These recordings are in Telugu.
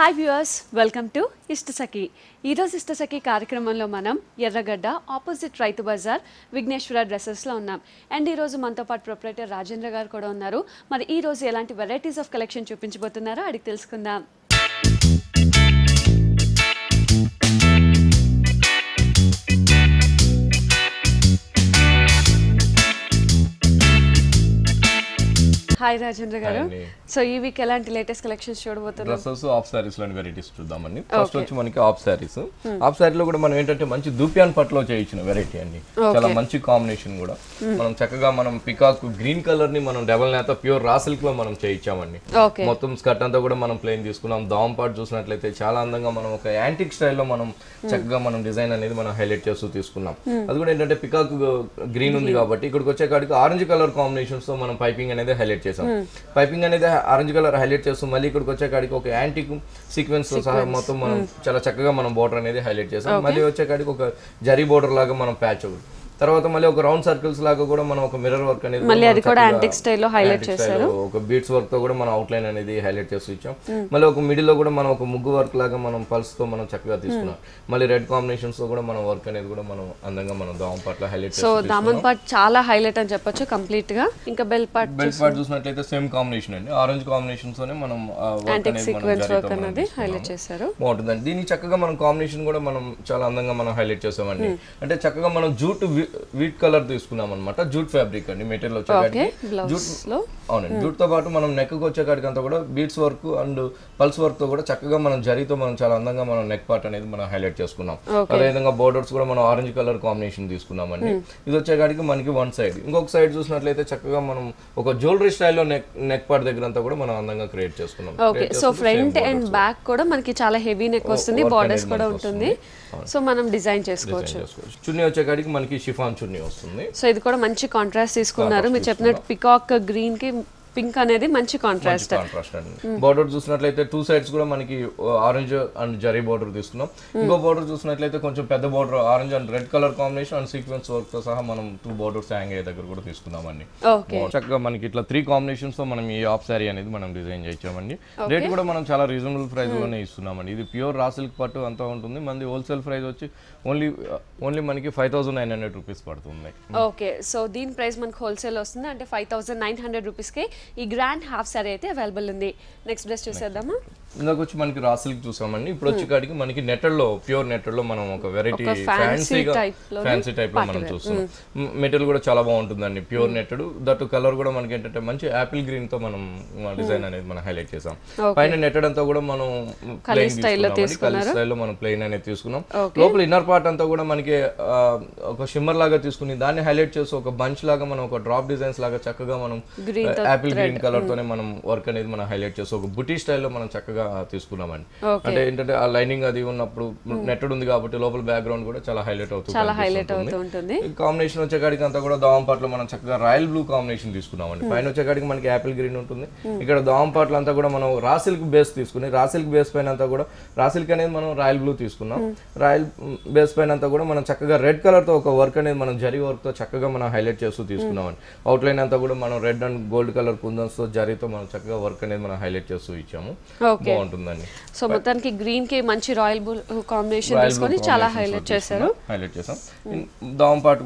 Hi viewers, welcome to Ishtasakhi. ఈరోజు ఇష్టసఖి కార్యక్రమంలో మనం ఎర్రగడ్డ ఆపోజిట్ రైతు బజార్ విఘ్నేశ్వర డ్రెస్సెస్లో ఉన్నాం. అండ్ ఈరోజు మనతో పాటు ప్రొపరేటర్ రాజేంద్ర గారు కూడా ఉన్నారు. మరి ఈరోజు ఎలాంటి వెరైటీస్ ఆఫ్ కలెక్షన్ చూపించబోతున్నారో అడిగి తెలుసుకుందాం. హాయ్ రాజేంద్ర గారు. సో ఈ వీక్ ఎలాంటి లేటెస్ట్ కలెక్షన్స్ చూడబోతున్నారు? డ్రెస్సెస్ ఆఫ్ సారీస్ లోని వెరైటీస్ చూద్దామండి. ఫస్ట్ వచ్చి మనకి ఆఫ్ సారీస్. ఆఫ్ సారీలో కూడా మనం ఏంటంటే మంచి దూపియాన్ పట్టులో చేయించిన వెరైటీ అండి. చాలా మంచి కాంబినేషన్ కూడా. మనం చక్కగా మనం పికాక్ గ్రీన్ కలర్ ని మనం డబల్ నేత ప్యూర్ రా సిల్క్ లో మనం చేయించామండి. మొత్తం స్కర్ట్ అంతా కూడా మనం ప్లెయిన్ తీసుకున్నాం. దామ్ పార్ట్ చూసినట్లయితే చాలా అందంగా మనం ఒక యాంటిక్ స్టైల్లో మనం చక్కగా మనం డిజైన్ అనేది మనం హైలైట్ చేస్తూ తీసుకున్నాం. అది కూడా ఏంటంటే పికాక్ గ్రీన్ ఉంది కాబట్టి ఇక్కడికి వచ్చే కాడికి ఆరెంజ్ కలర్ కాంబినేషన్స్ తో మనం పైపింగ్ అనేది హైలైట్ చేసాం. పైపింగ్ అనేది ఆరెంజ్ కలర్ హైలైట్ చేస్తూ మళ్ళీ ఇక్కడికి వచ్చే కాడికి ఒక యాంటిక్ సీక్వెన్స్ సహా మొత్తం మనం చాలా చక్కగా మనం బోర్డర్ అనేది హైలైట్ చేసాం. మళ్ళీ వచ్చే కాడికి ఒక జరీ బోర్డర్ లాగా మనం ప్యాచ్ తర్వాత మళ్ళీ ఒక రౌండ్ సర్కిల్స్ లాగా కూడా మనం ఒక మిర్రర్ వర్క్ అనేది మళ్ళీ అది కూడా యాంటిక్ స్టైల్లో హైలైట్ చేశారు. ఒక బీట్స్ వర్క్ తో కూడా మనం అవుట్ లైన్ అనేది హైలైట్ చేస్తూ ఇచ్చాం. మళ్ళీ ఒక మిడిల్ లో కూడా మనం ఒక ముగ్గు వర్క్ లాగా మనం పల్స్ తో మనం చక్కగా తీసుకున్నాం. మళ్ళీ రెడ్ కాంబినేషన్స్ తో కూడా మనం వర్క్ అనేది కూడా మనం అందంగా మనం దామన్ పార్ట్ లో హైలైట్ చేస్తాం. సో దామన్ పార్ట్ చాలా హైలైట్ అని చెప్పొచ్చు కంప్లీట్ గా. ఇంకా బెల్ పార్ట్ చూసినట్లయితే సేమ్ కాంబినేషన్ అండి. ఆరెంజ్ కాంబినేషన్స్ తోనే మనం యాంటిక్ సీక్వెన్స్ వర్క్ అనేది హైలైట్ చేశారు. బాగుంటుందండి. దీనికి చక్కగా మనం కాంబినేషన్ కూడా మనం చాలా అందంగా మనం హైలైట్ చేసామండి. అంటే చక్కగా మనం జూట్ వీట్ కలర్ తీసుకున్నాం అనమాట. జూట్ ఫ్యాబ్రిక్ అండి. మెటీరియల్ వచ్చేకాడికి అవునండి. జూట్ తో పాటు మనం నెక్ వచ్చేకాడికి అంతా కూడా beads work and pulse work తో కూడా చక్కగా మనం జరీతో మనం చాలా అందంగా మనం నెక్ పార్ట్ అనేది మనం హైలైట్ చేసుకున్నాం. అదేవిధంగా బోర్డర్స్ కూడా మనం ఆరెంజ్ కలర్ కాంబినేషన్ తీసుకున్నామండి. ఇది వచ్చేకాడికి మనకి వన్ సైడ్. ఇంకొక సైడ్ చూసినట్లయితే చక్కగా మనం ఒక జ్యువెలరీ స్టైల్లో నెక్ పార్ట్ దగ్గర అంతా కూడా మనం అందంగా క్రియేట్ చేసుకున్నాం. Okay, so front and back కూడా మనకి చాలా హెవీ నెక్ వస్తుంది, బోర్డర్స్ కూడా ఉంటుంది. సో మనం డిజైన్ చేసుకోవచ్చు. చున్నీ వచ్చేకాడికి మనకి షిఫాన్ చున్నీ వస్తుంది. సో ఇది కూడా మంచి కాంట్రాస్ట్ తీసుకున్నారు. మీరు చెప్పినట్టు పికాక్ గ్రీన్ కి పింక్ అనేది మంచి కాంట్రాస్ట్ అండి. బోర్డర్ చూసినట్లయితే టూ సైడ్స్ కూడా మనకి ఆరెంజ్ అండ్ జరీ బోర్డర్ తీసుకున్నాం. ఇంకో బోర్డర్ చూసినట్లయితే కొంచెం పెద్ద border orange and red colour combination and sequence work తో సహా మనం టూ బోర్డర్స్ హ్యాంగ్ అయ్యే దగ్గర కూడా తీసుకున్నామండి. చక్కగా మనకి ఇట్లా 3 కాంబినేషన్స్ తో మనం ఈ ఆఫ్ సారీ అనేది మనం డిజైన్ చేయించామండి. రేట్ కూడా మనం చాలా రీజనబుల్ ప్రైస్ లోనే ఇస్తున్నామండి. ఇది ప్యూర్ రా సిల్క్ పట్టు అంతా ఉంటుంది. మనది హోల్సేల్ ప్రైస్ వచ్చి ఓన్లీ మనకి 5900 రూపీస్ పడుతుంది. ఓకే, సో దీని ప్రైస్ మనకి హోల్సేల్ వస్తుంది అంటే 5900 రూపీస్ కి ఈ గ్రాండ్ హాఫ్ సారీ అయితే అవైలబుల్ ఉంది. నెక్స్ట్ డ్రెస్ చూసేద్దామా? ఇందాక వచ్చి మనకి రా సిల్క్ చూసామండి. ఇప్పుడు వచ్చి కాడికి మనకి నెట్టెడ్ లో ప్యూర్ నెట్టెడ్ లో మనం ఒక వెరైటీ ఫ్యాన్సీ టైప్ లో మనం చూస్తున్నాం. మెటీరియల్ కూడా చాలా బాగుంటుందండి. ప్యూర్ నెట్టెడ్ దట్ కలర్ కూడా మనకి ఏంటంటే మంచి యాపిల్ గ్రీన్ తో మనం డిజైన్ అనేది మనం హైలైట్ చేసాం. పైన నెట్టెడ్ అంతా కూడా మనం ప్లెయిన్ స్టైల్లో మనం ప్లెయిన్ అనేది తీసుకున్నాం. లోపల ఇన్నర్ పార్ట్ అంతా కూడా మనకి ఒక షిమ్మర్ లాగా తీసుకుని దాన్ని హైలైట్ చేసి ఒక బంచ్ లాగా మనం ఒక డ్రాప్ డిజైన్స్ లాగా చక్కగా మనం యాపిల్ గ్రీన్ కలర్ తోనే మనం వర్క్ అనేది మనం హైలైట్ చేసి ఒక బుటీ స్టైల్లో మనం చక్కగా తీసుకున్నామండి. అంటే ఏంటంటే ఆ లైనింగ్ అది ఉన్నప్పుడు నెట్టెడ్ ఉంది కాబట్టి లోపల బ్యాక్గ్రౌండ్ కూడా చాలా హైలైట్ అవుతుంది. కాంబినేషన్ వచ్చేకాడికి అంతా కూడా దావం పాటలో మనం చక్కగా రాయల్ బ్లూ కాంబినేషన్ తీసుకున్నామండి. పైన వచ్చేకాడికి మనకి యాపిల్ గ్రీన్ ఉంటుంది. ఇక్కడ దావం పాటలు అంతా కూడా మనం రా సిల్క్ బేస్ తీసుకుని రా సిల్క్ బేస్ పైన అంతా కూడా రా సిల్క్ అనేది మనం రాయల్ బ్లూ తీసుకున్నాం. రాయల్ బేస్ పైన అంతా కూడా మనం చక్కగా రెడ్ కలర్ తో ఒక వర్క్ అనేది మనం జరీ వర్క్ తో చక్కగా మనం హైలైట్ చేస్తూ తీసుకున్నామండి. అవుట్ లైన్ అంతా కూడా మనం రెడ్ అండ్ గోల్డ్ కలర్ కుందన్స్ తో జరీతో మనం చక్కగా వర్క్ అనేది మనం హైలైట్ చేస్తూ ఇచ్చాము. బాగుంటుందండి. సో మొత్తానికి గ్రీన్ కి మంచి రాయల్ బ్లూ కాంబినేషన్ తీసుకొని చాలా హైలైట్ చేశాం. దావం పార్ట్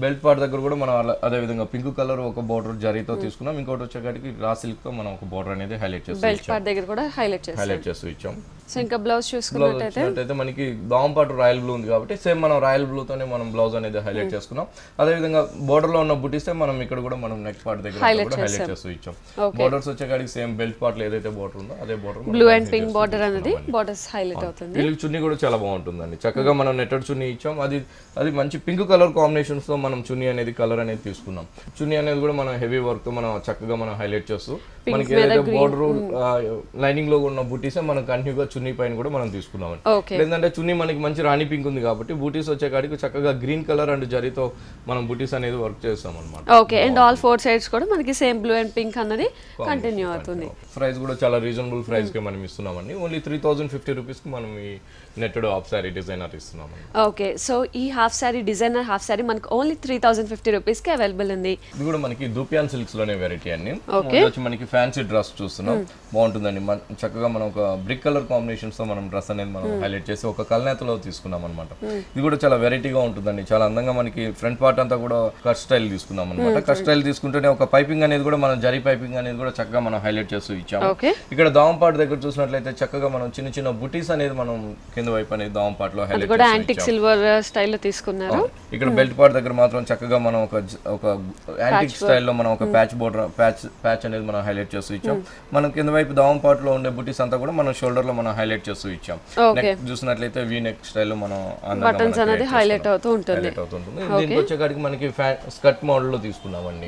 బెల్ట్ పార్ట్ దగ్గర కూడా మనం అదే విధంగా పింక్ కలర్ ఒక బోర్డర్ జరీతో తీసుకున్నాం. ఇంకోటి వచ్చేకాడికి రా సిల్క్ తో మనం ఒక బోర్డర్ అనేది హైలైట్ చేస్తాం. బెల్ట్ పార్ట్ దగ్గర కూడా హైలైట్ చేస్తూ ఇచ్చాం. సో ఇంకా బ్లౌజ్ చూసుకున్నట్లయితే మనకి దావం పార్ట్ రాయల్ బ్లూ ఉంది కాబట్టి సేమ్ మనం రాయల్ బ్లూ తోనే మనం బ్లౌజ్ అనేది హైలైట్ చేసుకున్నాం. అదే విధంగా బోర్డర్ లో ఉన్న బుటీస్ మనం ఇక్కడ కూడా మనం నెక్ పార్ట్ దగ్గర హైలైట్ చేస్తూ ఇచ్చాం. బోర్డర్స్ వచ్చేకాడికి సేమ్ బెల్ట్ పార్ట్ లో ఏదైతే బోర్డర్ ఉందో అదే border blue and pink border అనేది బోర్డర్స్ హైలైట్ అవుతుంది. వీళ్ళకి చున్నీ కూడా చాలా బాగుంటుందండి. చక్కగా మనం నెట్టెడ్ చున్నీ ఇచ్చాం. అది మంచి పింక్ కలర్ కాంబినేషన్స్ తో మనం చున్నీ అనేది కలర్ అనేది తీసుకున్నాం. చున్నీ అనేది కూడా మనం హెవీ వర్క్ తో మనం చక్కగా మనం హైలైట్ చేస్తూ మనకి ఏదైతే బోర్డర్ లైనింగ్ లో ఉన్న బూటీస్ మనం కంటిన్యూగా చున్నీ పైన కూడా మనం తీసుకున్నాం. లేదంటే చున్నీ మనకి మంచి రాణి పింక్ ఉంది కాబట్టి బూటీస్ వచ్చే కాడికి చక్కగా గ్రీన్ కలర్ అండ్ జరీతో మనం బూటీస్ అనేది వర్క్ చేస్తాం అన్నమాట. ఓకే, అండ్ ఆల్ 4 సైడ్స్ కూడా మనకి సేమ్ బ్లూ అండ్ పింక్ అన్నది కంటిన్యూ అవుతుంది. ప్రైస్ కూడా చాలా రీజనబుల్ ప్రైస్ కి మనం ఇస్తున్నామండి. ఓన్లీ 3050 రూపీస్ కి మనం ఈ నెట్టెడ్ హాఫ్ సారీ డిజైనర్ ఇస్తున్నామండి. ఓకే, సో ఈ half sari designer half sari మనకి ఓన్లీ 3050 రూపీస్ కి అవైలబుల్ ఉంది. ఇది కూడా మనకి దూపియాన్ సిల్క్స్ లోనే వెరైటీ అండి. మనకి ఫ్యాన్సీ డ్రెస్ చూస్తున్నాం. బాగుంటుందండి. చక్కగా మనం ఒక బ్రిక్ కలర్ కాంబినేషన్స్ తో మనం డ్రెస్ అనేది మనం హైలైట్ చేసి ఒక కల్నేతలో తీసుకున్నాం అనమాట. ఇది కూడా చాలా వెరైటీగా ఉంటుందండి, చాలా అందంగా మనకి ఫ్రంట్ పార్ట్ అంతా కూడా కట్ స్టైల్ తీసుకున్నాం అనమాట. కట్ స్టైల్ తీసుకుంటేనే ఒక పైపింగ్ అనేది కూడా మనం జరీ పైపింగ్ అనేది కూడా చక్కగా మనం హైలైట్ చేస్తూ ఇచ్చాము. ఇక్కడ దావం పార్ట్ దగ్గర చూసినట్లయితే చక్కగా మనం చిన్న చిన్న బుటీస్ అనేది మనం కింద వైపు అనేది దావం పార్ట్ లో హైలైట్ చేస్తూ యాంటిక్ సిల్వర్ స్టైల్ లో తీసుకున్నారు. ఇక్కడ బెల్ట్ పార్ట్ దగ్గర మాత్రం చక్కగా మనం ఒక యాంటిక్ స్టైల్లో మనం ఒక ప్యాచ్ బోర్డర్ ప్యాచ్ అనేది మనం హైలైట్ చేస్తూ ఇచ్చాం. మనం కింద వైపు దావం పార్ట్ లో ఉండే బుటీస్ అంతా కూడా మనం షోల్డర్ లో మనం హైలైట్ చేస్తూ ఇచ్చాం. నెక్ చూసినట్లయితే వి నెక్ స్టైల్ లో మనం బటన్స్ అనేది హైలైట్ అవుతూ ఉంటుంది. దీనికి వచ్చేకాడికి మనకి స్కర్ట్ మోడల్ లో తీసుకున్నామండి.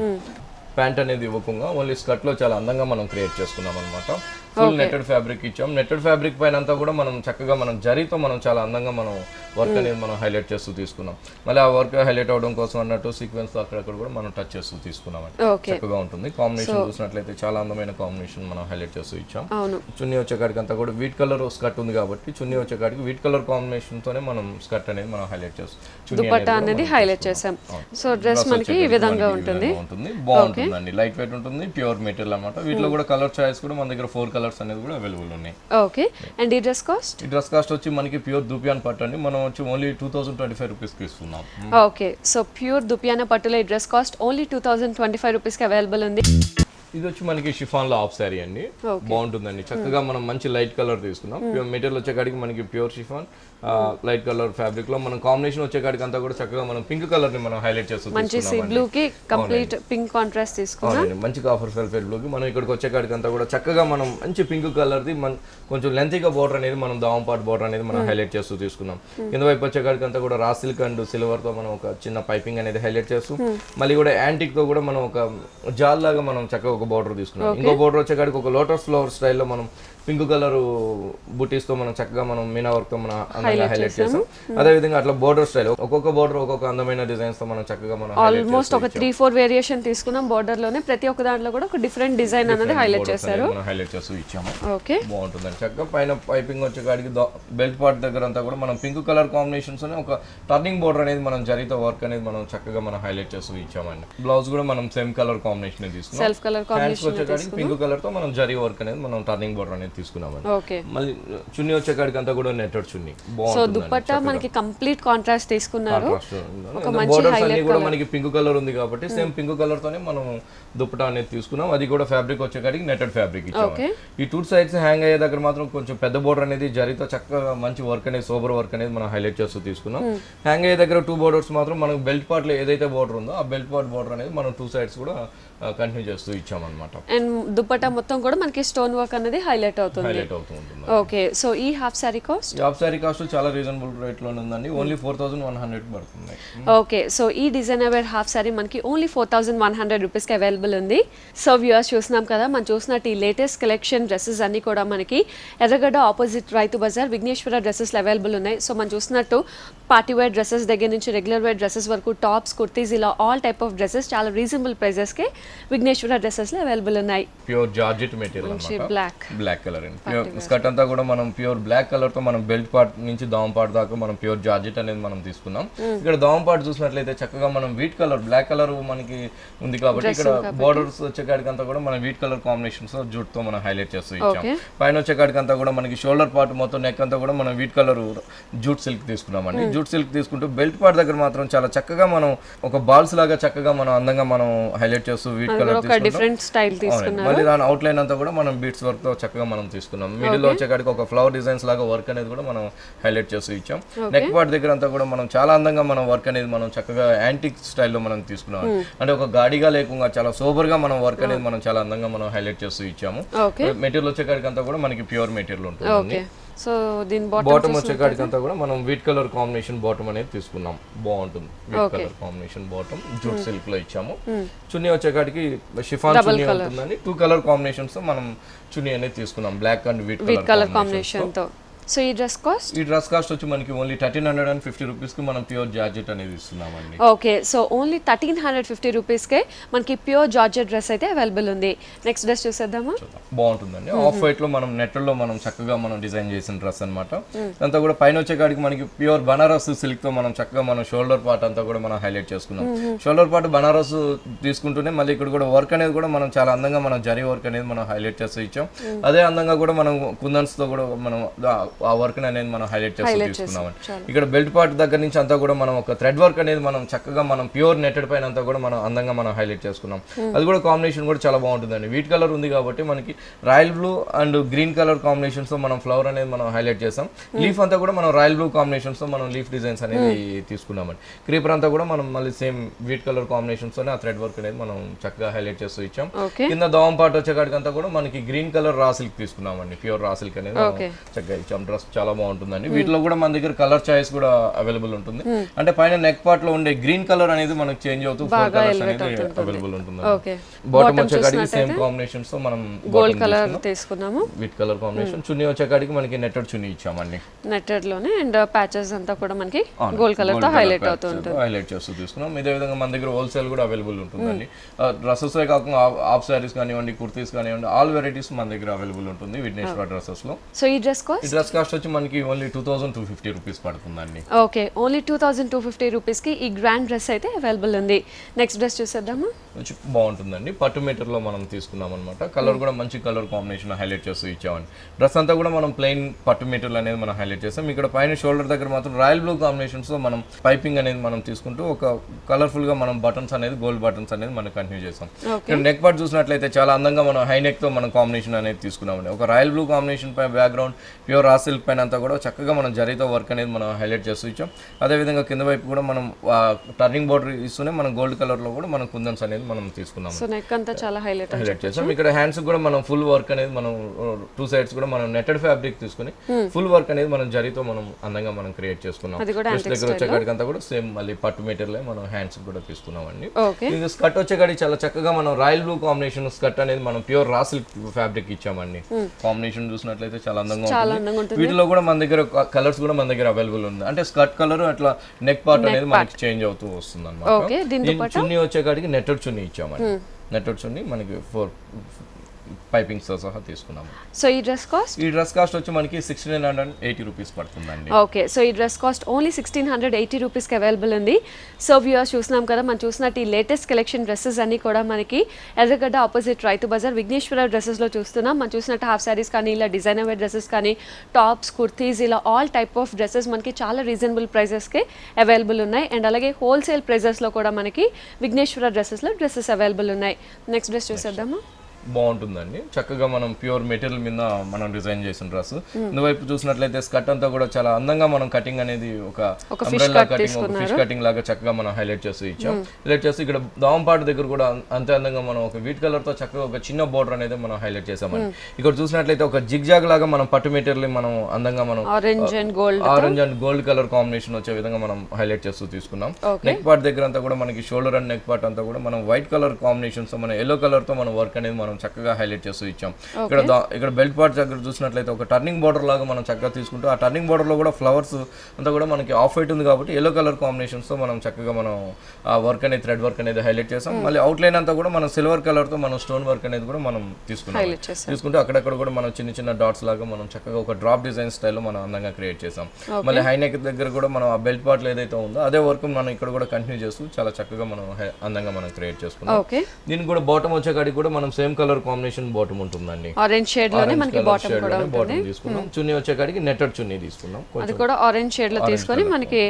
ప్యాంట్ అనేది ఇవ్వకుండా ఓన్లీ స్కర్ట్ లో చాలా అందంగా మనం క్రియేట్ చేసుకున్నాం అనమాట. ఫుల్ నెట్టెడ్ ఫ్యాబ్రిక్ ఇచ్చాం. నెట్టెడ్ ఫ్యాబ్రిక్ పైన అంతా కూడా మనం చక్కగా మనం జరీతో మనం చాలా అందంగా మనం వర్క్ అనేది మనం హైలైట్ చేస్తూ తీసుకున్నాం. మళ్ళీ ఆ వర్క్ హైలైట్ అవడం కోసం అన్నట్టు సీక్వెన్స్ అక్కడక్కడ కూడా మనం టచ్ చేస్తూ తీసుకున్నాం. చక్కగా ఉంటుంది. కాంబినేషన్ చూసినట్లయితే చాలా అందమైన కాంబినేషన్ మనం హైలైట్ చేస్తూ ఇచ్చాం. చున్నీ వచ్చేకాడికి అంతా కూడా వీట్ కలర్ స్కర్ట్ ఉంది కాబట్టి చున్నీ వచ్చేకాడికి వీట్ కలర్ కాంబినేషన్ తోనే మనం స్కర్ట్ అనేది మనం హైలైట్ చేస్తాం. దుపట్టా అనేది హైలైట్ చేసాం. సో డ్రెస్ మనకి ఈ విధంగా ఉంటుంది. బాగుంటుందండి, లైట్ వెయిట్ ఉంటుంది, ప్యూర్ మెటీరియల్ అన్నమాట. వీటిలో కూడా కలర్ చాయిస్ కూడా మన దగ్గర 4 కలర్స్ అనేది కూడా అవైలబుల్ ఉన్నాయి. ఓకే. అండ్ ఈ డ్రెస్ కాస్ట్? ఈ డ్రెస్ కాస్ట్ వచ్చి మనకి ప్యూర్ దుపియాన్ పట్టు అండి. మనం వచ్చి ఓన్లీ 2025 రూపీస్ కి ఇస్తున్నాం. ఓకే. సో ప్యూర్ దుపియానా పట్టులో ఈ డ్రెస్ కాస్ట్ ఓన్లీ 2025 రూపీస్ కి అవైలబుల్ ఉంది. ఇది వచ్చి మనకి షిఫాన్ లో హాఫ్ సారీ అండి. బాగుంటుందండి, చక్కగా మనం మంచి లైట్ కలర్ తీసుకున్నాం. ప్యూర్ మెటీరియల్ వచ్చేకాడికి మనకి pure chiffon light colour fabric లో మనం కాంబినేషన్ వచ్చేకాడికి అంతా కూడా చక్కగా మనం పింక్ కలర్ ని మనం హైలైట్ చేస్తున్నాం. మంచి సీ బ్లూ కి కంప్లీట్ పింక్ కాంట్రాస్ట్ తీసుకున్నాం. మంచి కాఫర్ సల్ఫేట్ బ్లూ కి మనం ఇక్కడికి వచ్చేకాడికి అంతా కూడా చక్కగా మనం మంచి పింక్ కలర్ ది కొంచెం లెంతీగా బోర్డర్ అనేది మనం దావం పార్ట్ బోర్డర్ అనేది మనం హైలైట్ చేస్తూ తీసుకున్నాం. కింద వైపు వచ్చేకాడికి అంతా కూడా రా సిల్క్ అండ్ సిల్వర్ తో మనం ఒక చిన్న పైపింగ్ అనేది హైలైట్ చేస్తూ మళ్ళీ కూడా యాంటిక్ తో కూడా మనం ఒక జాల్ లాగా మనం చక్కగా ఒక బోర్డర్ తీసుకున్నాం. ఇంకో బోర్డర్ వచ్చేకాడికి ఒక లోటస్ ఫ్లవర్ స్టైల్లో మనం పింక్ కలర్ బుటీస్ తో మనం చక్కగా మనం మీనా వర్క్ తో మనం అందంగా హైలైట్ చేసాం. అదే విధంగా అట్లా బోర్డర్ స్టైల్ ఒక్కొక్క బోర్డర్ ఒక్కొక్క అందమైన డిజైన్స్ తో మనం చక్కగా మనం ఆల్మోస్ట్ ఒక 3-4 వేరియేషన్ తీసుకున్నాం బోర్డర్ లోనే. ప్రతి ఒక్క దాంట్లో కూడా ఒక డిఫరెంట్ డిజైన్ అనేది హైలైట్ చేశారు. మనం హైలైట్ చేస్తూ ఇచ్చాము. ఓకే, బాగుంటుందండి. చక్కగా పైన పైపింగ్ వచ్చేకాడికి బెల్ట్ పార్ట్ దగ్గర అంతా కూడా మనం పింక్ కలర్ కాంబినేషన్స్ తో ఒక టర్నింగ్ బోర్డర్ అనేది మనం జరీతో వర్క్ అనేది మనం చక్కగా మనం హైలైట్ చేస్తూ ఇచ్చామండి. బ్లౌజ్ కూడా మనం సేమ్ కలర్ కాంబినేషన్ తీసుకున్నాం. సెల్ఫ్ కలర్ కాంబినేషన్ వచ్చేకాడికి పింక్ కలర్ తో మనం జరీ వర్క్ అనేది మనం టర్నింగ్ బోర్డర్ అనేది తీసుకున్నామండి. ఓకే. మళ్ళీ చున్నీ వచ్చేకాడికి అంతా కూడా నెట్టెడ్ చున్నీ. సో దుపట్టా మనకి కంప్లీట్ కాంట్రాస్ట్ తీసుకున్నారు. ఒక మంచి హైలైట్ కూడా మనకి పింక్ కలర్ ఉంది కాబట్టి సేమ్ పింక్ కలర్ తోనే మనం దుపట్టా అనేది తీసుకున్నాం. అది కూడా ఫ్యాబ్రిక్ వచ్చేకాడికి నెట్టెడ్ ఫ్యాబ్రిక్ ఇచ్చాము. ఈ 2 సైడ్స్ హ్యాంగ్ అయ్యే దగ్గర మాత్రం కొంచెం పెద్ద బోర్డర్ అనేది జరీతో చక్కగా మంచి వర్క్ అనేది సోబర్ వర్క్ అనేది మనం హైలైట్ చేస్తూ తీసుకున్నాం. హ్యాంగ్ అయ్యే దగ్గర 2 బోర్డర్స్ మాత్రం మనకు బెల్ట్ పార్ట్ లో ఏదైతే బోర్డర్ ఉందో ఆ బెల్ట్ పార్ట్ బోర్డర్ అనేది మనం 2 సైడ్స్ కూడా కంటిన్యూ చేస్తూ ఇచ్చామన్నమాట. అండ్ దుపట్టా మొత్తం కూడా మనకి స్టోన్ వర్క్ అనేది హైలైట్ అవుతుంది. ఓకే. సో ఈ half sorry cost? Half sorry cost చాలా రీజనబుల్ రేట్ లో ఉందండి. ఓన్లీ 4100 పడుతుంది. ఓకే. సో ఈ డిజైనర్ వేర్ హాఫ్ సారీ మనకి ఓన్లీ 4100 రూపీస్ కి అవైలబుల్ ఉంది. సో వ్యూవర్స్ చూస్తున్నాం కదా, మనం చూసినట్టు ఈ లేటెస్ట్ కలెక్షన్ డ్రెస్సెస్ అన్ని కూడా మనకి Erragadda opposite Rythu Bazar Vighneshwara dresses available ఉన్నాయి. సో మనం చూసినట్టు పార్టీ వేర్ డ్రెస్సెస్ దగ్గర నుంచి రెగ్యులర్ వేర్ డ్రెస్సెస్ వరకు టాప్స్, కుర్తీస్ ఇలా ఆల్ టైప్ ఆఫ్ డ్రెస్సెస్ చాలా రీజనబుల్ ప్రైజెస్ కి విఘ్నేశ్వర డ్రెస్సెస్ లో అవైలబుల్ ఉన్నాయి. ప్యూర్ జార్జెట్ మెటీరియల్ అన్నమాట. బ్లాక్ కలర్ అండి. ప్యూర్ స్కర్ట్ అంతా కూడా మనం ప్యూర్ బ్లాక్ కలర్ తో మనం బెల్ట్ పార్ట్ నుంచి దావం పార్ట్ దాకా మనం ప్యూర్ జార్జెట్ అనేది మనం తీసుకున్నాం. ఇక్కడ దావం పార్ట్ చూసినట్లయితే చక్కగా మనం వీట్ కలర్ బ్లాక్ కలర్ మనకి ఉంది కాబట్టి ఇక్కడ బోర్డర్స్ వచ్చేకాడికి అంతా కూడా మనం వీట్ కలర్ కాంబినేషన్స్ జూట్ తో మనం హైలైట్ చేస్తూ ఇచ్చాం. పైన వచ్చేకాడికి అంతా కూడా మనకి షోల్డర్ పార్ట్ మొత్తం నెక్ అంతా కూడా మనం వీట్ కలర్ జూట్ సిల్క్ తీసుకున్నామండి. జూట్ సిల్క్ తీసుకుంటూ బెల్ట్ పార్ట్ దగ్గర మాత్రం చాలా చక్కగా మనం ఒక బాల్స్ లాగా చక్కగా మనం అందంగా మనం హైలైట్ చేస్తూ వీట్ కలర్ తీసుకున్నాం. మళ్ళీ దాని అవుట్ లైన్ అంతా కూడా మనం బీట్స్ వర్క్ తో చక్కగా మనం తీసుకున్నాం. మిడిల్ లో వచ్చేకాడికి ఒక ఫ్లవర్ డిజైన్స్ లాగా వర్క్ అనేది కూడా మనం హైలైట్ చేస్తూ ఇచ్చాం. నెక్ పార్ట్ దగ్గర అంతా కూడా మనం చాలా అందంగా మనం వర్క్ అనేది మనం చక్కగా యాంటిక్ స్టైల్లో మనం తీసుకున్నాం. అంటే ఒక గాడిగా లేకుండా చాలా సోబర్ గా మనం వర్క్ అనేది మనం చాలా అందంగా మనం హైలైట్ చేస్తూ ఇచ్చాము. మెటీరియల్ వచ్చేకాడికి అంతా కూడా మనకి ప్యూర్ మెటీరియల్ ఉంటుంది. సో దీని బాటమ్ వచ్చేకాడికి అంతా కూడా మనం వీట్ కలర్ కాంబినేషన్ బాటమ్ అనేది తీసుకున్నాం. బాగుంటుంది. Wheat colour combination bottom jute silk లో ఇచ్చాము. చున్నీ వచ్చేకాడికి షిఫాన్ చున్నీ ఉంటుందండి. 2 కలర్ కాంబినేషన్స్ తో మనం చున్నీ అనేది తీసుకున్నాం. Black and wheat colour combination తో సో ఈ డ్రెస్ కాస్ట్ వచ్చి మనకి ఓన్లీ 1350 రూపీస్ కి మనం ప్యూర్ జార్జెట్ అనేది ఇస్తున్నామండి. ఓకే, సో ఓన్లీ 1350 రూపీస్ కే మనకి ప్యూర్ జార్జెట్ డ్రెస్ అయితే అవైలబుల్ ఉంది. నెక్స్ట్ డ్రెస్ చూసేద్దామా? బాగుంటుందండి. ఆఫ్ వైట్ లో మనం నెట్లో మనం చక్కగా మనం డిజైన్ చేసిన డ్రెస్ అన్నమాట. అంతా కూడా పైన వచ్చే కాడికి మనకి ప్యూర్ బనారస్ సిల్క్ తో మనం చక్కగా మనం షోల్డర్ పార్ట్ అంతా కూడా మనం హైలైట్ చేసుకున్నాం. షోల్డర్ పార్ట్ బనారస్ తీసుకుంటూనే మళ్ళీ ఇక్కడ కూడా వర్క్ అనేది కూడా మనం చాలా అందంగా మనం జరీ వర్క్ అనేది మనం హైలైట్ చేస్తూ ఇచ్చాం. అదే అందంగా కూడా మనం కుందన్స్ తో కూడా మనం ఆ వర్క్ అనేది మనం హైలైట్ చేస్తూ తీసుకున్నామండి. ఇక్కడ బెల్ట్ పార్ట్ దగ్గర నుంచి అంతా కూడా మనం ఒక థ్రెడ్ వర్క్ అనేది మనం చక్కగా మనం ప్యూర్ నెట్టెడ్ పైన అంతా కూడా మనం అందంగా మనం హైలైట్ చేసుకున్నాం. అది కూడా కాంబినేషన్ కూడా చాలా బాగుంటుందండి. వీట్ కలర్ ఉంది కాబట్టి మనకి royal blue and green colour combinations తో మనం ఫ్లవర్ అనేది మనం హైలైట్ చేసాం. లీఫ్ అంతా కూడా మనం రాయల్ బ్లూ కాంబినేషన్స్ తో మనం లీఫ్ డిజైన్స్ అనేది తీసుకున్నామండి. క్రీపర్ అంతా కూడా మనం మళ్ళీ సేమ్ వీట్ కలర్ కాంబినేషన్స్ తోనే ఆ థ్రెడ్ వర్క్ అనేది మనం చక్కగా హైలైట్ చేస్తూ ఇచ్చాం. కింద దోవం పార్ట్ వచ్చే కాడికి అంతా కూడా మనకి గ్రీన్ కలర్ రా సిల్క్ తీసుకున్నామండి. ప్యూర్ రా సిల్క్ అనేది చక్కగా ఇచ్చాం. డ్రెస్ చాలా బాగుంటుందండి. వీటిలో కూడా మన దగ్గర కలర్ చాయిస్ కూడా అవైలబుల్ ఉంటుంది. అంటే పైన నెక్ పార్ట్ లో ఉండే గ్రీన్ కలర్ అనేది మనకి చేంజ్ అవుతూ 4 కలర్స్ అనేది అవైలబుల్ ఉంటుంది. బాటమ్ వచ్చే కాడికి సేమ్ కాంబినేషన్స్ తో మనం గోల్డ్ కలర్ తీసుకున్నాము. Wheat colour combination. చున్నీ వచ్చే కాడికి మనకి నెట్టెడ్ చున్నీ ఇచ్చామండి. నెట్టెడ్ లోనే అండ్ ప్యాచెస్ అంతా కూడా మనకి గోల్డ్ కలర్ తో హైలైట్ అవుతూ ఉంటుంది. హైలైట్ చేస్తూ తీసుకున్నాం. ఇదే విధంగా మన దగ్గర హోల్సేల్ కూడా అవైలబుల్ ఉంటుందండి. డ్రెస్సెస్ కాకుండా హాఫ్ సారీస్ కానివ్వండి, కుర్తీస్ కానివ్వండి, ఆల్ వెరైటీస్ మన దగ్గర అవైలబుల్ ఉంటుంది విఘ్నేశ్వర డ్రెస్సెస్ లో. సో ఈ డ్రెస్ కాస్ట్ వచ్చి మనకి ఓన్లీ 2250 రూపీస్ పడుతుందండి. ఓకే, ఓన్లీ 2250 రూపీస్ కి ఈ గ్రాండ్ డ్రెస్ అయితే అవైలబుల్ ఉంది. నెక్స్ట్ డ్రెస్ చూసేద్దామా? బాగుంటుందండి. పట్టు మీటర్ లో మనం తీసుకున్నాం అనమాట. కలర్ కూడా మంచి కలర్ కాంబినేషన్ హైలైట్ చేస్తూ ఇచ్చామండి. డ్రెస్ అంతా కూడా మనం ప్లెయిన్ పట్టు మీటర్లు అనేది మనం హైలైట్ చేస్తాం. ఇక్కడ పైన షోల్డర్ దగ్గర మాత్రం రాయల్ బ్లూ కాంబినేషన్స్ తో మనం పైపింగ్ అనేది మనం తీసుకుంటూ ఒక కలర్ఫుల్ గా మనం బటన్స్ అనేది గోల్డ్ బటన్స్ అనేది మనం కంటిన్యూ చేస్తాం. ఇక్కడ నెక్ పార్ట్ చూసినట్లయితే చాలా అందంగా మనం హై నెక్ తో మనం కాంబినేషన్ అనేది తీసుకున్నామండి. ఒక రాయల్ బ్లూ కాంబినేషన్ పై బ్యాక్గ్రౌండ్ ప్యూర్ రా సిల్క్ పైన అంతా కూడా చక్కగా మనం జరీతో వర్క్ అనేది మనం హైలైట్ చేస్తూ ఇచ్చాం. అదేవిధంగా కింద వైపు కూడా మనం టర్నింగ్ బోర్డర్ ఇస్తూనే మనం గోల్డ్ కలర్ లో కూడా మనం కుందన్స్ అనేది మనం తీసుకున్నాం. సో నెక్ అంతా చాలా హైలైట్ చేసాం. ఇక్కడ హ్యాండ్స్ కూడా మనం ఫుల్ వర్క్ అనేది మనం 2 సైడ్స్ కూడా మనం నెట్టెడ్ ఫ్యాబ్రిక్ తీసుకుని ఫుల్ వర్క్ అనేది మనం జరీతో మనం అందంగా మనం క్రియేట్ చేసుకున్నాం. దగ్గర వచ్చేకాడికి అంతా కూడా సేమ్ మళ్ళీ పట్టు మెటీరియల్ మనం హ్యాండ్స్ కూడా తీసుకున్నాం అండి. ఇది స్కర్ట్ వచ్చేకాడికి చాలా చక్కగా మనం రాయల్ బ్లూ కాంబినేషన్ స్కర్ట్ అనేది మనం ప్యూర్ రా సిల్క్ ఫ్యాబ్రిక్ ఇచ్చామండి. కాంబినేషన్ చూసినట్లయితే చాలా అందంగా ఉంటుంది. వీటిలో కూడా మన దగ్గర కలర్స్ కూడా మన దగ్గర అవైలబుల్ ఉంది. అంటే స్కర్ట్ కలర్ అట్లా నెక్ పార్ట్ అనేది మనకి చేంజ్ అవుతూ వస్తుంది అన్నమాట. చున్నీ వచ్చేకాడికి నెట్టెడ్ చున్నీ ఇచ్చామండి. నెట్టెడ్ చున్నీ మనకి 4 పైపింగ్స్ తో సహా తీసుకున్నాము. సో ఈ డ్రెస్ కాస్ట్ వచ్చి మనకి 1680 రూపీస్ పడుతుందండి. ఓకే, సో ఈ డ్రెస్ కాస్ట్ ఓన్లీ 1680 రూపీస్ కి అవైలబుల్ ఉంది. సో వ్యూవర్స్ చూస్తున్నాం కదా, మనం చూసినట్టు ఈ లేటెస్ట్ కలెక్షన్ డ్రెస్సెస్ అన్ని కూడా మనకి ఎర్రగడ్డ ఆపోజిట్ రైతు బజార్ విఘ్నేశ్వర డ్రెస్సెస్ లో చూస్తున్నాం. మనం చూసినట్టు హాఫ్ సారీస్ కానీ, ఇలా డిజైనర్ వేర్ డ్రెస్సెస్ కానీ, టాప్స్, కుర్తీస్, ఇలా ఆల్ టైప్ ఆఫ్ డ్రెస్సెస్ మనకి చాలా రీజనబుల్ ప్రైసెస్ కి అవైలబుల్ ఉన్నాయి. అండ్ అలాగే హోల్సేల్ ప్రైసెస్ లో కూడా మనకి విఘ్నేశ్వర డ్రెస్సెస్ లో డ్రెస్సెస్ అవైలబుల్ ఉన్నాయి. నెక్స్ట్ డ్రెస్ చూసేద్దామా? బాగుంటుందండి. చక్కగా మనం ప్యూర్ మెటీరియల్ మీద మనం డిజైన్ చేసిన డ్రెస్. ఇందువైపు చూసినట్లయితే స్కర్ట్ అంతా కూడా చాలా అందంగా మనం కటింగ్ అనేది ఒక అంబ్రెల్లా కటింగ్, ఒక ఫిష్ కటింగ్ లాగా చక్కగా మనం హైలైట్ చేస్తూ ఇచ్చాం. హైలైట్ చేసి ఇక్కడ దావం పార్ట్ దగ్గర కూడా అంతే అందంగా మనం ఒక వీట్ కలర్ తో చక్కగా ఒక చిన్న బోర్డర్ అనేది మనం హైలైట్ చేసామండి. ఇక్కడ చూసినట్లయితే ఒక జిగ్జాగ్ లాగా మనం పట్టు మెటీరియల్ మనం అందంగా మనం orange and gold colour combination వచ్చే విధంగా మనం హైలైట్ చేస్తూ తీసుకున్నాం. నెక్ పార్ట్ దగ్గర అంతా కూడా మనకి షోల్డర్ అండ్ నెక్ పార్ట్ అంతా కూడా మనం వైట్ కలర్ కాంబినేషన్స్ మన ఎల్లో కలర్ తో మనం వర్క్ అనేది మనం చక్కగా హైలైట్ చేస్తూ ఇచ్చాం. ఇక్కడ బెల్ట్ పార్ట్ దగ్గర చూసినట్లయితే ఒక టర్నింగ్ బోర్డర్ లాగా మనం చక్కగా తీసుకుంటూ ఆ టర్నింగ్ బోర్డర్ లో కూడా ఫ్లవర్స్ అంతా కూడా మనకి ఆఫ్ వైట్ ఉంది కాబట్టి ఎల్లో కలర్ కాంబినేషన్స్ తో మనం చక్కగా మనం ఆ వర్క్ అనేది థ్రెడ్ వర్క్ అనేది హైలైట్ చేసాం. మళ్ళీ అవుట్ లైన్ అంతా కూడా మనం సిల్వర్ కలర్ తో మనం స్టోన్ వర్క్ అనేది కూడా మనం తీసుకుంటూ అక్కడక్కడ కూడా మనం చిన్న చిన్న డాట్స్ లాగా మనం చక్కగా ఒక డ్రాప్ డిజైన్ స్టైల్లో మనం అందంగా క్రియేట్ చేసాం. మళ్ళీ హై నెక్ దగ్గర కూడా మనం ఆ బెల్ట్ పార్ట్ ఏదైతే ఉందో అదే వర్క్ మనం ఇక్కడ కూడా కంటిన్యూ చేస్తూ చాలా చక్కగా మనం అందంగా మనం క్రియేట్ చేసుకున్నాం. దీనికి కూడా బాటమ్ వచ్చే కాడికి కూడా మనం సేమ్ కలర్ కాంబినేషన్ బాటమ్ ఉంటుందండి. ఆరెంజ్ షేడ్ లోనే మనకి బాటమ్ కూడా ఉంటుంది. తీసుకున్నాం. చున్నీ వచ్చే కాడికి నెట్టెడ్ చున్నీ తీసుకున్నాం. అది కూడా ఆరెంజ్ షేడ్ లో తీసుకొని మనకి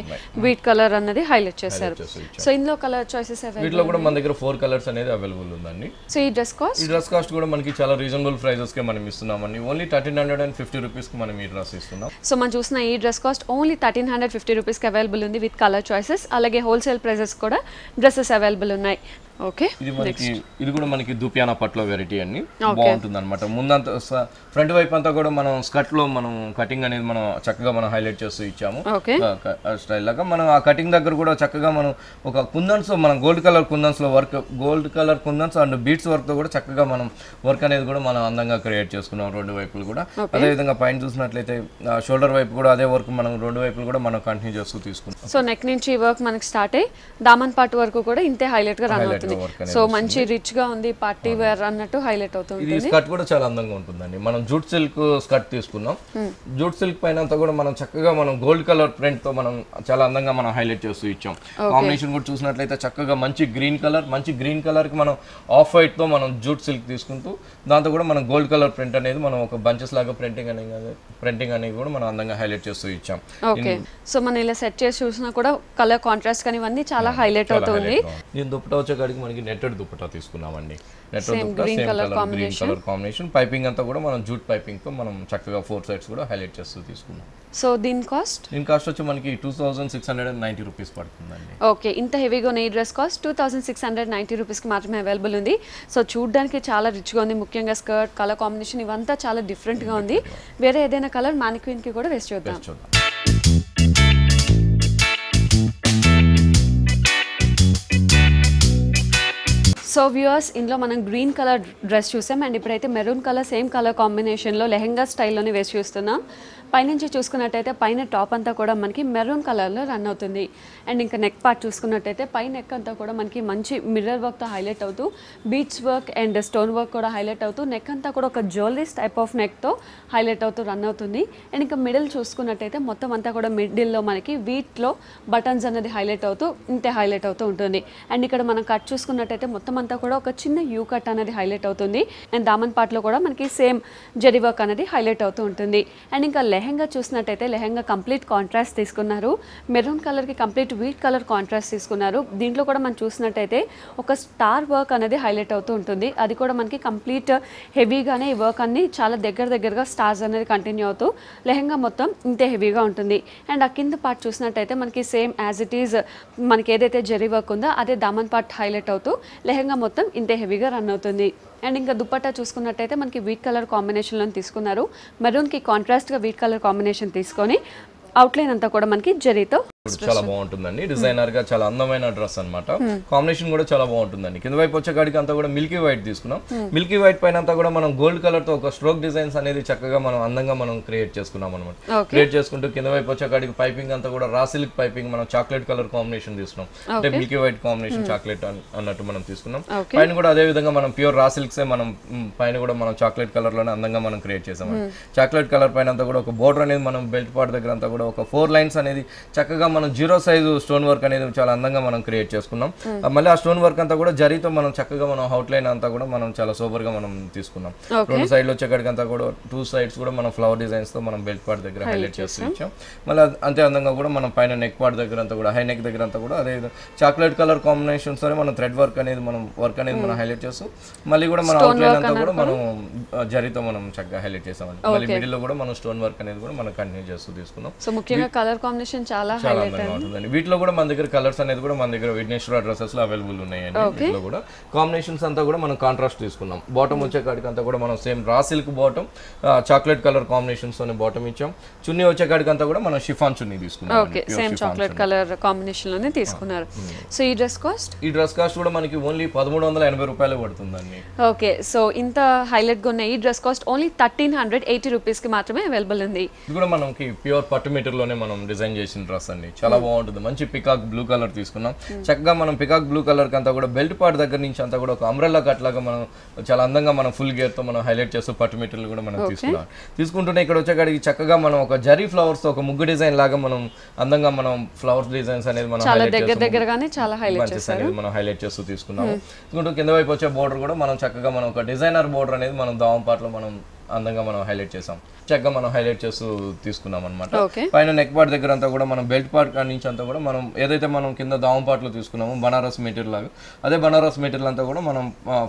వీట్ కలర్ అన్నది హైలైట్ చేశారు. సో ఇందులో కలర్ చాయిసెస్ అవైలబుల్. వీటిలో కూడా మన దగ్గర 4 కలర్స్ అనేది అవైలబుల్ ఉందండి. సో ఈ డ్రెస్ కాస్ట్ కూడా మనకి చాలా రీజనబుల్ ప్రైసెస్ కి మనం ఇస్తున్నామండి. ఓన్లీ 1350 రూపీస్ కి మనం ఈ డ్రెస్ ఇస్తున్నాం. సో మనం చూసిన ఈ డ్రెస్ కాస్ట్ ఓన్లీ 1350 రూపీస్ కి అవైలబుల్ ఉంది విత్ కలర్ చాయిసెస్. అలాగే హోల్సేల్ ప్రైసెస్ కూడా డ్రెస్సెస్ అవైలబుల్ ఉన్నాయి. ఓకే ఇది మనకి ఇది కూడా మనకి దుపియానా పట్లో వెరైటీ అండి బాగుంటుంది అనమాట. ముందంతా ఫ్రంట్ వైపు అంతా కూడా మనం స్కర్ట్ లో మనం కటింగ్ అనేది మనం చక్కగా మనం హైలైట్ చేస్తూ ఇచ్చాము స్టైల్ లాగా. మనం ఆ కటింగ్ దగ్గర కూడా చక్కగా మనం ఒక కుందన్స్ మనం గోల్డ్ కలర్ కుందన్స్ లో work gold colour kundans and beads work తో కూడా చక్కగా మనం వర్క్ అనేది కూడా మనం అందంగా క్రియేట్ చేసుకున్నాం రెండు వైపులు కూడా. అదే విధంగా పైన చూసినట్లయితే షోల్డర్ వైపు కూడా అదే వర్క్ మనం రెండు వైపులు కూడా మనం కంటిన్యూ చేస్తూ తీసుకున్నాం. సో నెక్ నుంచి వర్క్ మనకి స్టార్ట్ అయ్యి దామన్ పార్ట్ వరకు కూడా ఇంతే హైలైట్ గా రన్ అవుతుంది. సో మంచి రిచ్ గా ఉంది, పార్టీ వేర్ అన్నట్టు హైలైట్ అవుతుంది. ఇది స్కర్ట్ కూడా చాలా అందంగా ఉంటుందండి. మనం జూట్ సిల్క్ స్కర్ట్ తీసుకున్నాం. జూట్ సిల్క్ పైన అంతా కూడా మనం చక్కగా మనం గోల్డ్ కలర్ ప్రింట్ తో మనం చాలా అందంగా మనం హైలైట్ చేస్తూ ఇచ్చాం. కాంబినేషన్ కూడా చూసినట్లయితే చక్కగా మంచి గ్రీన్ కలర్ కి మనం ఆఫ్ వైట్ తో మనం జూట్ సిల్క్ తీసుకుంటూ దాంతో కూడా మనం గోల్డ్ కలర్ ప్రింట్ అనేది మనం ఒక బంచెస్ లాగా ప్రింటింగ్ అనేది కూడా మనం అందంగా హైలైట్ చేస్తూ ఇచ్చాం. ఓకే సో మనం ఇలా సెట్ చేసి చూసినా కూడా కలర్ కాంట్రాస్ట్ కానీ ఇవన్నీ చాలా హైలైట్ అవుతుంది. దీని దుపట్టా వచ్చేకాడికి మనకి నెట్టెడ్ దుపట్టా తీసుకున్నామండి. Netted dupatta same colour green colour combination. Piping అంతా కూడా మనం జూట్ పైపింగ్ తో మనం చక్కగా 4 సైడ్స్ కూడా హైలైట్ చేస్తూ తీసుకున్నాం. సో దీని కాస్ట్ వచ్చి మనకి 2690 రూపీస్ పడుతుందండి. ఓకే ఇంత హెవీగా ఉన్న ఈ డ్రెస్ కాస్ట్ 2690 రూపీస్ కి మాత్రమే అవైలబుల్ ఉంది. సో చూడడానికి చాలా రిచ్ గా ఉంది. ముఖ్యంగా స్కర్ట్ కలర్ కాంబినేషన్ ఇవంతా చాలా డిఫరెంట్ గా ఉంది. వేరే ఏదైనా కలర్ మానిక్విన్ కి కూడా వేసి చూద్దాం. సో వ్యూవర్స్ ఇందులో మనం గ్రీన్ కలర్ డ్రెస్ చూసాం అండ్ ఇప్పుడైతే మెరూన్ కలర్ సేమ్ కలర్ కాంబినేషన్లో లెహెంగా స్టైల్లోనే వేసి చూస్తున్నాం. పైనుంచి చూసుకున్నట్టయితే పైన టాప్ అంతా కూడా మనకి మెరూన్ కలర్లో రన్ అవుతుంది. అండ్ ఇంకా నెక్ పార్ట్ చూసుకున్నట్టయితే పై నెక్ అంతా కూడా మనకి మంచి మిర్రర్ వర్క్తో హైలైట్ అవుతూ beads work and stone work కూడా హైలైట్ అవుతూ నెక్ అంతా కూడా ఒక జ్యువెలరీస్ టైప్ ఆఫ్ నెక్తో హైలైట్ అవుతూ రన్ అవుతుంది. అండ్ ఇంకా మిడిల్ చూసుకున్నట్టయితే మొత్తం అంతా కూడా మిడిల్లో మనకి వీట్లో బటన్స్ అనేది హైలైట్ అవుతూ ఇంతే హైలైట్ అవుతూ ఉంటుంది. అండ్ ఇక్కడ మనం కట్ చూసుకున్నట్టయితే మొత్తం అంతా కూడా ఒక చిన్న యూ కట్ అనేది హైలైట్ అవుతుంది. అండ్ దామన్ పార్ట్లో కూడా మనకి సేమ్ జరీ వర్క్ అనేది హైలైట్ అవుతూ ఉంటుంది. అండ్ ఇంకా లెహంగా చూసినట్టయితే లెహంగా కంప్లీట్ కాంట్రాస్ట్ తీసుకున్నారు. మెరూన్ కలర్కి కంప్లీట్ వీట్ కలర్ కాంట్రాస్ట్ తీసుకున్నారు. దీంట్లో కూడా మనం చూసినట్టయితే ఒక స్టార్ వర్క్ అనేది హైలైట్ అవుతూ ఉంటుంది. అది కూడా మనకి కంప్లీట్ హెవీగానే ఈ వర్క్ అన్ని చాలా దగ్గరగా స్టార్స్ అనేది కంటిన్యూ అవుతూ లెహంగా మొత్తం ఇంతే హెవీగా ఉంటుంది. అండ్ ఆ కింద పార్ట్ చూసినట్టయితే మనకి సేమ్ యాజ్ ఇట్ ఈజ్ మనకి ఏదైతే జరీ వర్క్ ఉందో అదే దామన్ పార్ట్ హైలైట్ అవుతూ లెహంగా మొత్తం ఇంతే హెవీగా రన్ అవుతుంది. అండ్ ఇంకా దుపట్టా చూసుకున్నట్టయితే మనకి వీట్ కలర్ కాంబినేషన్లో తీసుకున్నారు. మెరూన్కి కాంట్రాస్ట్గా వీట్ కలర్ కాంబినేషన్ తీసుకొని అవుట్లైన్ అంతా కూడా మనకి జరీతో చాలా బాగుంటుందండి. డిజైనర్ గా చాలా అందమైన డ్రెస్ అన్నమాట. కాంబినేషన్ కూడా చాలా బాగుంటుందండి. కింద వైపు వచ్చే కాడికి అంతా కూడా మిల్కీ వైట్ తీసుకున్నాం. మిల్కీ వైట్ పైన అంతా కూడా మనం గోల్డ్ కలర్ తో ఒక స్ట్రోక్ డిజైన్స్ అనేది చక్కగా మనం అందంగా మనం క్రియేట్ చేసుకున్నాం అనమాట. క్రియేట్ చేసుకుంటూ కింద వైపు వచ్చే కాడికి పైపింగ్ అంతా కూడా రా సిల్క్ పైపింగ్ మనం చాక్లెట్ కలర్ కాంబినేషన్ తీసుకున్నాం. అంటే మిల్కీ వైట్ కాంబినేషన్ చాక్లెట్ అన్నట్టు మనం తీసుకున్నాం. పైన కూడా అదే విధంగా మనం ప్యూర్ రా సిల్క్స్ మనం పైన కూడా మనం చాక్లెట్ కలర్ లోనే అందంగా మనం క్రియేట్ చేసాం. చాక్లెట్ కలర్ పైన అంతా కూడా ఒక బోర్డర్ అనేది మనం బెల్ట్ పార్ట్ దగ్గర అంతా కూడా ఒక 4 లైన్స్ అనేది చక్కగా మనం 0 సైజు స్టోన్ వర్క్ అనేది చాలా అందంగా మనం క్రియేట్ చేసుకున్నాం. మళ్ళీ ఆ స్టోన్ వర్క్ అంతా కూడా జరీతో మనం చక్కగా మనం అవుట్ లైన్ అంతా కూడా మనం చాలా సూపర్ గా మనం తీసుకున్నాం. 2 సైడ్లు వచ్చేకాడికి అంతా కూడా 2 సైడ్స్ కూడా మనం ఫ్లవర్ డిజైన్స్ తో మనం బెల్ట్ పార్ట్ దగ్గర హైలైట్ చేస్తూ ఇచ్చాం. మళ్ళీ అంతే అందంగా కూడా మనం పైన నెక్ పార్ట్ దగ్గర అంతా కూడా హై నెక్ దగ్గర అంతా కూడా అదే చాక్లెట్ కలర్ కాంబినేషన్స్ తో మనం థ్రెడ్ వర్క్ అనేది మనం హైలైట్ చేస్తూ మళ్ళీ కూడా మన అవుట్ లైన్ అంతా కూడా మనం జరీతో మనం చక్కగా హైలైట్ చేసామండి. మళ్ళీ మిడిల్ లో కూడా మనం స్టోన్ వర్క్ అనేది కూడా మనం కంటిన్యూ చేస్తూ తీసుకున్నాం. సో ముఖ్యంగా కలర్ కాంబినేషన్ చాలా అందంగా ఉంటుందండి. వీటిలో కూడా మన దగ్గర కలర్స్ అనేది కూడా మన దగ్గర విఘ్నేశ్వర డ్రెస్సెస్ లో అవైలబుల్ ఉన్నాయండి. వీటిలో కూడా కాంబినేషన్స్ అంతా కూడా మనం కాంట్రాస్ట్ తీసుకున్నాం. బాటమ్ వచ్చే కాడికి అంతా కూడా మనం same raw silk bottom chocolate colour combinations తోనే బాటమ్ ఇచ్చాం. చున్నీ వచ్చే కాడికి అంతా కూడా మనం షిఫాన్ చున్నీ తీసుకున్నాం. Okay same chocolate colour combination లోనే తీసుకున్నారు. సో ఈ డ్రెస్ కాస్ట్ కూడా మనకి ఓన్లీ 1380 రూపాయలు పడుతుందండి. ఓకే సో ఇంత హైలైట్ గా ఉన్న ఈ డ్రెస్ కాస్ట్ ఓన్లీ 1380 రూపీస్ కి మాత్రమే అవైలబుల్ ఉంది. ఇది కూడా మనకి ప్యూర్ పట్టు మీటర్ లోనే మనం డిజైన్ చేసిన డ్రెస్ అండి. చాలా బాగుంటుంది. మంచి పికాక్ బ్లూ కలర్ తీసుకున్నాం. చక్కగా మనం పికాక్ బ్లూ కలర్ కి అంతా కూడా బెల్ట్ పార్ట్ దగ్గర నుంచి అంతా కూడా ఒక అంబ్రెల్లా కట్ లాగా మనం చాలా అందంగా మనం ఫుల్ గేర్ తో మనం హైలైట్ చేస్తూ పట్టు మెటీరియల్ కూడా మనం తీసుకుంటున్నాం. ఇక్కడ వచ్చేకాడికి చక్కగా మనం ఒక జరీ ఫ్లవర్స్ తో ఒక ముగ్గు డిజైన్ లాగా మనం అందంగా మనం ఫ్లవర్స్ డిజైన్స్ అనేది మనం హైలైట్ చేస్తూ తీసుకున్నాము. కింద వైపు వచ్చే బోర్డర్ కూడా మనం చక్కగా మనం ఒక డిజైనర్ బోర్డర్ అనేది మనం దావం పార్ట్ లో మనం అందంగా మనం హైలైట్ చేసాం, చక్కగా మనం హైలైట్ చేస్తూ తీసుకున్నాం అనమాట. Okay. పైన నెక్ పార్ట్ దగ్గర అంతా కూడా మనం బెల్ట్ పార్ట్ కాడి నుంచి అంతా కూడా మనం ఏదైతే మనం కింద దావం పార్ట్లో తీసుకున్నామో బనారస్ మెటీరియల్ లాగా, అదే బనారస్ మెటీరియల్ అంతా కూడా మనం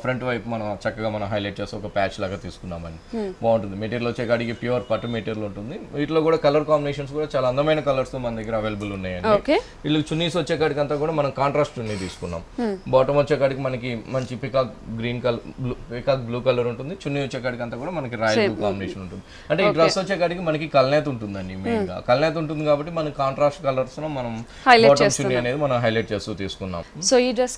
ఫ్రంట్ వైపు మనం చక్కగా మనం హైలైట్ చేసి ఒక ప్యాచ్ లాగా తీసుకున్నామని బాగుంటుంది. మెటీరియల్ వచ్చే కాడికి ప్యూర్ పట్టు మెటీరియల్ ఉంటుంది. వీటిలో కూడా కలర్ కాంబినేషన్స్ కూడా చాలా అందమైన కలర్స్ మన దగ్గర అవైలబుల్ ఉన్నాయండి. వీళ్ళు చున్నీస్ వచ్చే కాడికి అంతా కూడా మనం కాంట్రాస్ట్ చున్నీ తీసుకున్నాం. బాటమ్ వచ్చే కాడికి మనకి మంచి peacock green colour, peacock blue colour ఉంటుంది. చున్నీ వచ్చే కాడికి అంతా కూడా మనకి రాయల్ బ్లూ కాంబినేషన్ ఉంటుంది. అంటే ఈ డ్రెస్ వచ్చే కాడికి మనకి కల్నేత ఉంటుందండి. మెయిన్ గా కల్నేత ఉంటుంది కాబట్టి మన కాంట్రాస్ట్ కలర్స్ లో మనం బాటమ్ చున్నీ అనేది మనం హైలైట్ చేస్తూ తీసుకున్నాం. సో ఈ డ్రెస్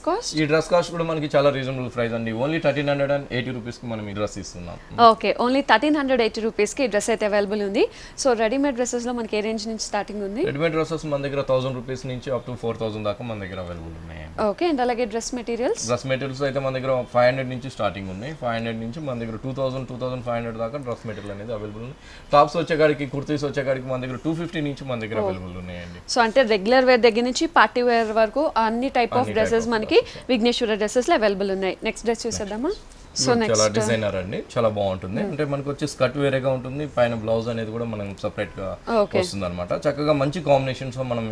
కాస్ట్ కూడా మనకి చాలా రీజనబుల్ ప్రైస్ అండి. ఓన్లీ 1380 రూపీస్ కి మనం ఈ డ్రెస్ ఇస్తున్నాం. ఓకే, ఓన్లీ 1380 రూపీస్ కి ఈ డ్రెస్ అయితే అవైలబుల్ ఉంది. సో రెడీమేడ్ డ్రెస్సెస్ లో మనకి ఏ రేంజ్ నుంచి స్టార్టింగ్ ఉంది? రెడీమేడ్ డ్రెస్సెస్ మన దగ్గర 1000 రూపీస్ నుంచి అప్ టు 4000 దాకా మన దగ్గర అవైలబుల్ ఉన్నాయి. ఓకే, అండ్ అలాగే డ్రెస్ మెటీరియల్స్ అయితే మన దగ్గర 500 నుంచి స్టార్టింగ్ ఉన్నాయి. 500 నుంచి మన దగ్గర 2500 దాకా డ్రెస్ మెటీరియల్ అనేది అవైలబుల్ ఉంది. టాప్స్ వచ్చేకాడికి, కుర్తీస్ వచ్చేకాడికి మన దగ్గర 250 నుంచి మన దగ్గర అవైలబుల్ ఉన్నాయండి. సో అంటే రెగ్యులర్ వేర్ దగ్గర నుంచి పార్టీ వేర్ వరకు అన్ని టైప్ ఆఫ్ డ్రెస్సెస్ మనకి విఘ్నేశ్వర డ్రెస్సెస్ లో అవైలబుల్ ఉన్నాయి. నెక్స్ట్ డ్రెస్ చూసేద్దామా? సో చాలా డిజైనర్ అండి, చాలా బాగుంటుంది. అంటే మనకు వచ్చి స్కర్ట్ వేరేగా ఉంటుంది, పైన బ్లౌజ్ అనేది కూడా మనం సెపరేట్ గా వస్తుంది అనమాట. చక్కగా మంచి కాంబినేషన్స్ మనం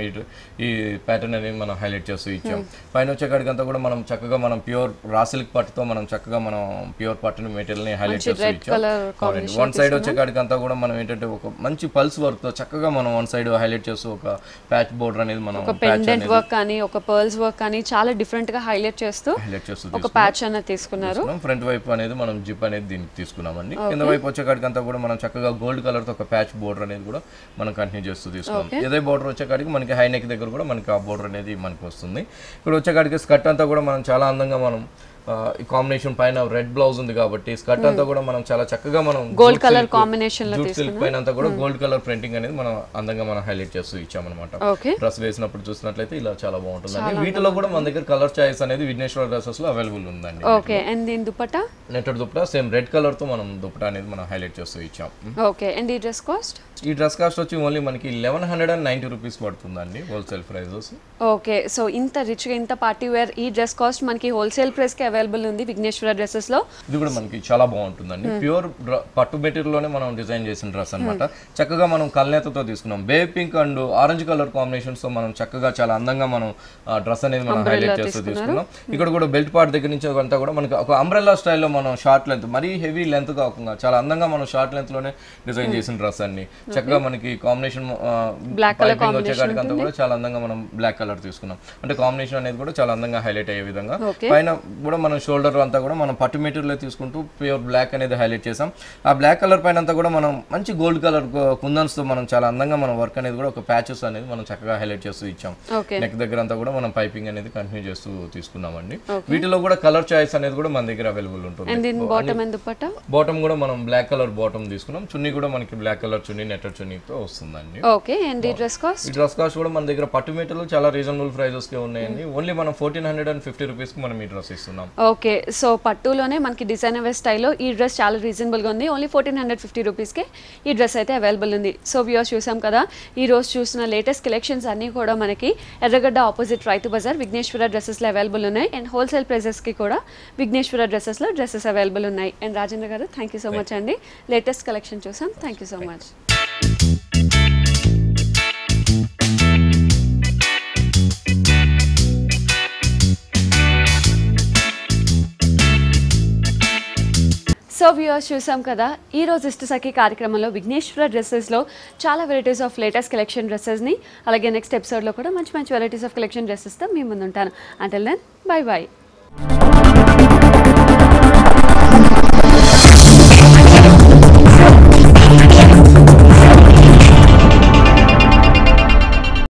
ఈ ప్యాటర్న్ అనేది మనం హైలైట్ చేస్తూ ఇచ్చాం. పైన వచ్చే కాడికంతా కూడా మనం చక్కగా మనం ప్యూర్ రా సిల్క్ పట్టుతో మనం చక్కగా మనం ప్యూర్ పట్టు మెటీరియల్ ని హైలైట్ చేస్తూ ఇచ్చాం. వన్ సైడ్ వచ్చే కాడికంతా కూడా మనం ఏంటంటే ఒక మంచి పల్స్ వర్క్ తో చక్కగా మనం వన్ సైడ్ హైలైట్ చేస్తూ ఒక ప్యాచ్ బోర్డర్ అనేది మనం పెండెంట్ వర్క్ కానీ ఒక పర్ల్స్ వర్క్ కానీ చాలా డిఫరెంట్ గా హైలైట్ చేస్తూ ఒక ప్యాచ్ అనేది తీసుకున్నారు. ఫ్రంట్ వైపు అనేది మనం జిప్ అనేది దీనికి తీసుకున్నామండి. కింద వైపు వచ్చే కాడికంతా కూడా మనం చక్కగా గోల్డ్ కలర్ తో ఒక ప్యాచ్ బోర్డర్ అనేది కూడా మనం కంటిన్యూ చేస్తూ తీసుకున్నాం. ఏదే బోర్డర్ వచ్చే కాడికి మనకి హై నెక్ దగ్గర కూడా మనకి ఆ బోర్డర్ అనేది మనకి వస్తుంది. ఇక్కడ వచ్చే కాడికి స్కర్ట్ అంతా కూడా మనం చాలా అందంగా మనం ఈ కాంబినేషన్ పైన రెడ్ బ్లౌజ్ ఉంది కాబట్టి స్కర్ట్ అంతా కూడా మనం చాలా చక్కగా మనం గోల్డ్ కలర్ కాంబినేషన్ లో సిల్క్ పైన అంతా కూడా గోల్డ్ కలర్ ప్రింటింగ్ అనేది మనం అందంగా మనం హైలైట్ చేస్తూ ఇచ్చామన్నమాట. డ్రెస్ వేసినప్పుడు చూసినట్లయితే ఇలా చాలా బాగుంటుంది. వీటిలో కూడా మన దగ్గర కలర్ చాయిస్ అనేది విఘ్నేశ్వర డ్రెస్సెస్ లో అవైలబుల్ ఉందండి. ఓకే, అండ్ దీని dupatta netted dupatta same red colour తో మనం దుపట్టా అనేది మనం హైలైట్ చేస్తూ ఇచ్చాం. ఓకే, అండ్ ఈ డ్రెస్ కాస్ట్? ఈ డ్రెస్ కాస్ట్ వచ్చి ఓన్లీ మనకి 1190 రూపీస్ పడుతుందండి హోల్సేల్ ప్రైజెస్. ఓకే, సో ఇంత రిచ్ గా ఇంత పార్టీ వేర్ ఈ డ్రెస్ కాస్ట్ మనకి హోల్సేల్ ప్రైస్ కి అవైలబుల్ ఉంది విఘ్నేశ్వర డ్రెస్సెస్ లో. ఇది కూడా మనకి చాలా బాగుంటుందండి. ప్యూర్ పట్టు మెటీరియల్ లోనే మనం డిజైన్ చేసిన డ్రెస్ అన్నమాట. చక్కగా మనం కల్నేతతో తీసుకున్నాం. Baby pink and orange colour combinations తో మనం చక్కగా చాలా అందంగా మనం డ్రెస్ అనేది మనం హైలైట్ చేస్తూ తీసుకున్నాం. ఇక్కడ కూడా బెల్ట్ పార్ట్ దగ్గర నుంచి అంతా కూడా మనకి ఒక అంబ్రెల్లా స్టైల్లో మనం షార్ట్ లెంత్, మరీ హెవీ లెంత్ కాకుండా చాలా అందంగా మనం షార్ట్ లెంత్ లోనే డిజైన్ చేసిన డ్రెస్ అన్ని చక్కగా మనకి కాంబినేషన్ పైపింగ్ వచ్చే కాడికి అంతా కూడా చాలా అందంగా మనం బ్లాక్ కలర్ తీసుకున్నాం. అంటే కాంబినేషన్ అనేది కూడా చాలా అందంగా హైలైట్ అయ్యే విధంగా పైన కూడా మనం షోల్డర్ అంతా కూడా మనం పట్టు మెటీరియల్ తీసుకుంటూ ప్యూర్ బ్లాక్ అనేది హైలైట్ చేసాం. ఆ బ్లాక్ కలర్ పైన అంతా కూడా మనం మంచి గోల్డ్ కలర్ కుందన్స్ తో మనం చాలా అందంగా మన వర్క్ అనేది కూడా ఒక ప్యాచెస్ అనేది మనం చక్కగా హైలైట్ చేస్తూ ఇచ్చాం. నెక్ దగ్గర అంతా కూడా మనం పైపింగ్ అనేది కంటిన్యూ చేస్తూ తీసుకున్నామండి. వీటిలో కూడా కలర్ చాయిస్ అనేది కూడా మన దగ్గర అవైలబుల్ ఉంటుంది. బాటమ్ కూడా మనం బ్లాక్ కలర్ బాటమ్ తీసుకున్నాం. చున్నీ కూడా మనకి బ్లాక్ కలర్ చున్నీ నెట్టెడ్ చున్నీతో వస్తుందండి. ఓకే, అండ్ ఈ డ్రెస్ కాస్ట్ కూడా మన దగ్గర పట్టు మెటీరియల్ చాలా రీజనబుల్ ప్రైజెస్ కి ఉన్నాయండి. ఓన్లీ మనం 1450 రూపీస్ కి మనం ఈ డ్రెస్ ఇస్తున్నాం. ఓకే, సో పట్టులోనే మనకి డిజైనర్ వేర్ స్టైల్లో ఈ డ్రెస్ చాలా రీజనబుల్ గా ఉంది. ఓన్లీ 1450 రూపీస్ కి ఈ డ్రెస్ అయితే అవైలబుల్ ఉంది. సో వ్యూవర్స్ చూసాం కదా, ఈ రోజు చూసిన లేటెస్ట్ కలెక్షన్స్ అన్ని కూడా మనకి ఎర్రగడ్డ ఆపోజిట్ రైతు బజార్ విఘ్నేశ్వర డ్రెస్సెస్ లో అవైలబుల్ ఉన్నాయి. అండ్ హోల్సేల్ ప్రైజెస్ కి కూడా విఘ్నేశ్వర డ్రెస్సెస్ లో డ్రెస్సెస్ అవైలబుల్ ఉన్నాయి. అండ్ రాజేంద్ర గారు, థ్యాంక్ యూ సో మచ్ అండి. లేటెస్ట్ కలెక్షన్ చూసాం, thank you so much. So viewers చూసాం కదా, ఈ రోజు ఇష్టసఖి కార్యక్రమంలో విఘ్నేశ్వర డ్రెస్సెస్లో చాలా వెరైటీస్ ఆఫ్ లేటెస్ట్ కలెక్షన్ డ్రెస్సెస్ని, అలాగే నెక్స్ట్ ఎపిసోడ్లో కూడా మంచి మంచి వెరైటీస్ ఆఫ్ కలెక్షన్ డ్రెస్సెస్తో మీ ముందు ఉంటాను. Until then, bye by.